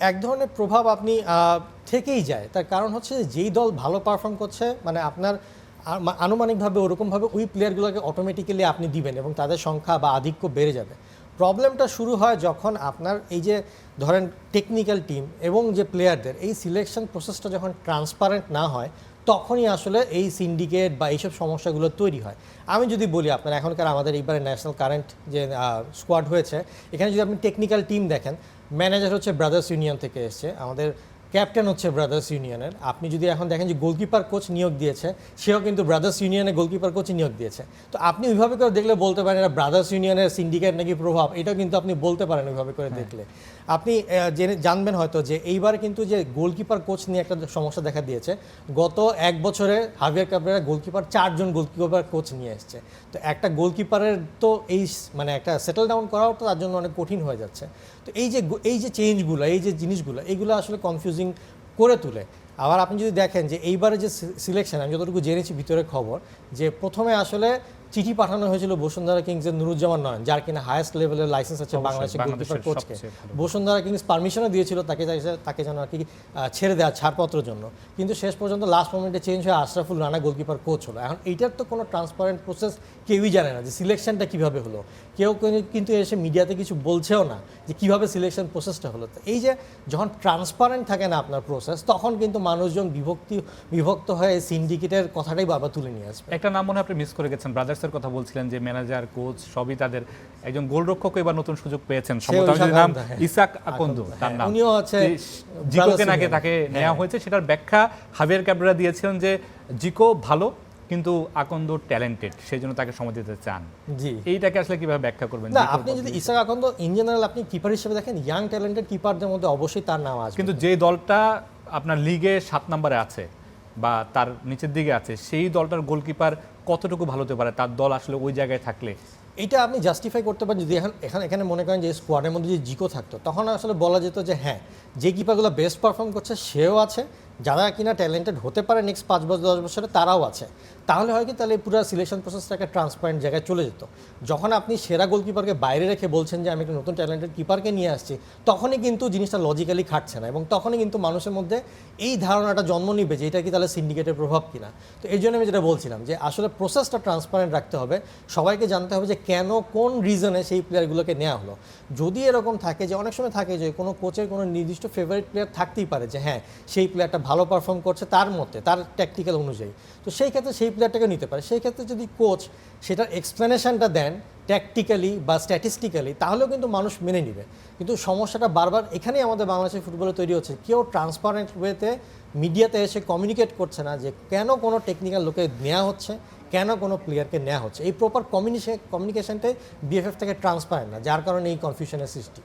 এক ধরনের প্রভাব আপনি থেকেই যায়। তার কারণ হচ্ছে যে যেই দল ভালো পারফর্ম করছে মানে আপনার আনুমানিকভাবে ওরকমভাবে ওই প্লেয়ারগুলোকে অটোমেটিক্যালি আপনি দিবেন এবং তাদের সংখ্যা বা আধিক্য বেড়ে যাবে। প্রবলেমটা শুরু হয় যখন আপনার এই যে ধরেন টেকনিক্যাল টিম এবং যে প্লেয়ারদের এই সিলেকশন প্রসেসটা যখন ট্রান্সপারেন্ট না হয় তখনই আসলে এই সিন্ডিকেট বা এইসব সমস্যাগুলো তৈরি হয়। আমি যদি বলি আপনার এখনকার আমাদের এইবারে ন্যাশনাল কারেন্ট যে স্কোয়াড হয়েছে, এখানে যদি আপনি টেকনিক্যাল টিম দেখেন, ম্যানেজার হচ্ছে ব্রাদার্স ইউনিয়ন থেকে এসছে, আমাদের ক্যাপ্টেন হচ্ছে ব্রাদার্স ইউনিয়নের। আপনি যদি এখন দেখেন যে গোলকিপার কোচ নিয়োগ দিয়েছে, সেও কিন্তু ব্রাদার্স ইউনিয়নের গোলকিপার কোচ নিয়োগ দিয়েছে। তো আপনি ওইভাবে করে দেখলে বলতে পারেন এটা ব্রাদার্স ইউনিয়নের সিন্ডিকেট নাকি প্রভাব, এটাও কিন্তু আপনি বলতে পারেন ওইভাবে করে দেখলে। আপনি জেনে জানবেন হয়তো যে এইবার কিন্তু যে গোলকিপার কোচ নিয়ে একটা সমস্যা দেখা দিয়েছে। গত এক বছরে হাভিয়ার ক্যাবরেরা গোলকিপার 4 জন গোলকিপার কোচ নিয়ে এসছে। তো একটা গোলকিপারের তো এই মানে একটা সেটেল ডাউন করাও তো তার জন্য অনেক কঠিন হয়ে যাচ্ছে। তো এই যে চেঞ্জগুলো, এই যে জিনিসগুলো, এইগুলো আসলে কনফিউজিং করে তোলে। আবার আপনি যদি দেখেন যে এইবারে যে সিলেকশন, আমি যতটুকু জেনেছি ভিতরের খবর, যে প্রথমে আসলে চিঠি পাঠানো হয়েছিল বসুন্ধরা কিংসের নুরুজ্জামান নয়ন, যার কিনা হায়েস্ট লেভেলের লাইসেন্স আছে বাংলাদেশের গোলকিপার কোচকে। বসুন্ধরা কিংস পারমিশনও দিয়েছিল তাকে যেন আর কি ছেড়ে দেওয়া ছাড়পত্রের জন্য, কিন্তু শেষ পর্যন্ত লাস্ট মোমেন্টে চেঞ্জ হয়ে আশরাফুল রানা গোলকিপার কোচ হলো। এখন এইটার তো কোনো ট্রান্সপারেন্ট প্রসেস কেউই জানে না যে সিলেকশনটা কীভাবে হলো। কেউ কিন্তু এসে মিডিয়াতে কিছু বলছেও না যে কীভাবে সিলেকশন প্রসেসটা হলো। তো এই যে যখন ট্রান্সপারেন্ট থাকে না আপনার প্রসেস, তখন কিন্তু মানুষজন বিভক্ত হয়ে সিন্ডিকেটের কথাটাই বারবার তুলে নিয়ে আসবে। একটা নাম মনে হয় আপনি মিস করে গেছেন, ব্রাদার্সের কথা বলছিলেন যে ম্যানেজার কোচ সবই তাদের, একজন গোলরক্ষক এবার নতুন সুযোগ পেয়েছেন, সম্ভবত নাম ইসাক আকন্দু, তার নাম। উনিও আছে জিকোকে নাকি তাকে নেওয়া হয়েছে, সেটার ব্যাখ্যা হাভিয়ার ক্যাবরেরা দিয়েছিলেন যে জিকো ভালো কিন্তু আকন্দ ট্যালেন্টেড, সেই জন্য তাকে সময় দিতে চান। জি, এইটাকে আসলে কিভাবে ব্যাখ্যা করবেন? না, আপনি যদি ইসাক আকন্দ ইন জেনারেল আপনি কিপার হিসেবে দেখেন, ইয়াং ট্যালেন্টেড কিপারদের মধ্যে অবশ্যই তার নাম আসবে, কিন্তু যে দলটা আপনার লিগে 7 নম্বরে আছে বা তার নিচের দিকে আছে, সেই দলটার গোলকিপার কতটুকু ভালো হতে পারে তার দল আসলে ওই জায়গায় থাকলে? এটা আপনি জাস্টিফাই করতে পারেন যদি এখানে মনে করেন যে স্কোয়াডের মধ্যে যে জিকো থাকতো, তখন আসলে বলা যেত যে হ্যাঁ, যে কিপারগুলো বেস্ট পারফর্ম করছে সেও আছে, যারা কিনা ট্যালেন্টেড হতে পারে নেক্সট 5 বছর 10 বছরে তারাও আছে। তাহলে হয় কি, তাহলে পুরো সিলেকশন প্রসেসটা একটা ট্রান্সপারেন্ট জায়গায় চলে যেত। যখন আপনি সেরা গোলকিপারকে বাইরে রেখে বলছেন যে আমি একটা নতুন ট্যালেন্টেড কিপারকে নিয়ে আসছি, তখনই কিন্তু জিনিসটা লজিক্যালি খাটছে না, এবং তখনই কিন্তু মানুষের মধ্যে এই ধারণাটা জন্ম নিবে যে এটা কি তাহলে সিন্ডিকেটের প্রভাব কিনা। তো এই জন্য আমি যেটা বলছিলাম যে আসলে প্রসেসটা ট্রান্সপারেন্ট রাখতে হবে, সবাইকে জানতে হবে যে কেন কোন রিজনে সেই প্লেয়ারগুলোকে নেওয়া হলো। যদি এরকম থাকে যে অনেক সময় থাকে যে কোনো কোচের কোনো নির্দিষ্ট ফেভারিট প্লেয়ার থাকতেই পারে যে হ্যাঁ, সেই প্লেয়ারটা ভালো পারফর্ম করছে তার মতে, তার ট্যাকটিক্যাল অনুযায়ী, তো সেই ক্ষেত্রে সেই প্লেয়ারটাকে নিতে পারে। সেই ক্ষেত্রে যদি কোচ সেটার এক্সপ্লেনেশনটা দেন ট্যাকটিক্যালি বা স্ট্যাটিস্টিক্যালি, তাহলেও কিন্তু মানুষ মেনে নেবে। কিন্তু সমস্যাটা বারবার এখানেই আমাদের বাংলাদেশের ফুটবলে তৈরি হচ্ছে, কেউ ট্রান্সপারেন্ট ওয়েতে মিডিয়াতে এসে কমিউনিকেট করছে না যে কেন কোনো টেকনিক্যাল লোকে নেওয়া হচ্ছে, কেন কোনো প্লেয়ারকে নেওয়া হচ্ছে। এই প্রপার কমিউনিকেশনটাই বিএফএফ থেকে ট্রান্সপারেন্ট না, যার কারণে এই কনফিউশনের সৃষ্টি।